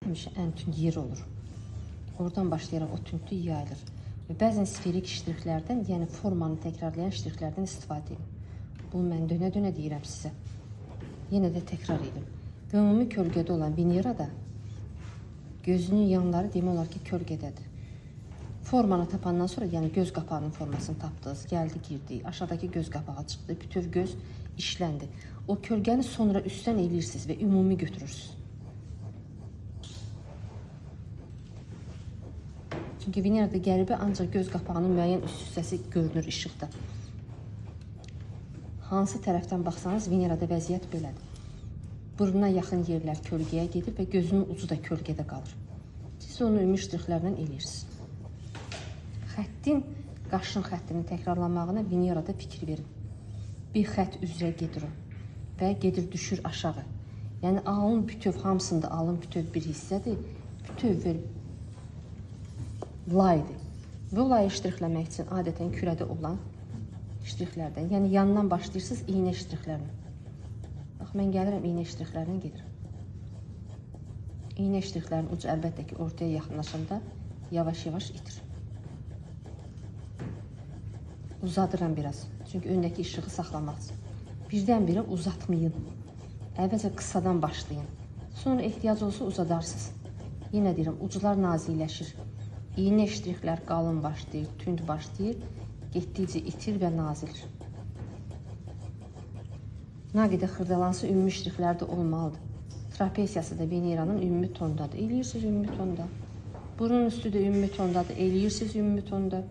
həmişə ən tünd yer olur. Oradan başlayaraq o tündlük yayılır. Və bəzən sferik ştrixlərdən, yəni formanı təkrarlayan ştrixlərdən istifadə edin. Bunu mən dönə-dönə deyirəm sizə. Yenə də təkrar edin. Və ümumi kölgədə olan Venerada gözünün yanları demək olar ki, kölgədədir. Formanı tapandan sonra, yəni göz qapağının formasını tapdınız, gəldi, girdi, aşağıdakı göz qapağı çıxdı, bütöv göz işləndi. O kölgəni sonra üstdən eləyirsiniz və ümumi götürürsünüz. Çünki Venerada qəribə ancaq göz qapağının müəyyən üst hissəsi görünür işıqda. Hansı tərəfdən baxsanız Venerada vəziyyət belədir. Burnuna yaxın yerlər kölgəyə gedir və gözünün ucu da kölgədə qalır. Siz onu ümumi ştrixlərlə eləyirsiniz. Xəttin, qaşın xəttinin təkrarlanmağına Venerada fikir verin. Bir xətt üzrə gedir o və gedir, düşür aşağı. Yəni, alın bütöv, hamısında alın bütöv bir hissədir, bütöv və laydır. Və o layı ştrixləmək üçün adətən kürədə olan ştrixlərdən, yəni yandan başlayırsınız iynə ştrixlərlə. Bax, mən gəlirəm, iynə ştrixlərlə gedirəm. İynə ştrixlərin ucu əlbəttə ki, ortaya yaxınlaşanda yavaş-yavaş itir. Uzadıram biraz, çünki öndəki işığı saxlamaq üçün. Birdən-birə uzatmayın. Əvvəlcə qısadan başlayın. Sonra ehtiyac olsa uzadarsınız. Yenə deyirəm, ucular nazikləşir. İynə ştrixlər qalın başlayır, tünd başlayır, getdikcə itir və nazilir. Nə qədər xırdalansa ümumi ştrixlər də olmalıdır. Trapesiyası da Veneranın ümumi tondadır. Eləyirsiniz ümumi tonda. Burun üstü də ümumi tondadır. Eləyirsiniz ümumi tonda.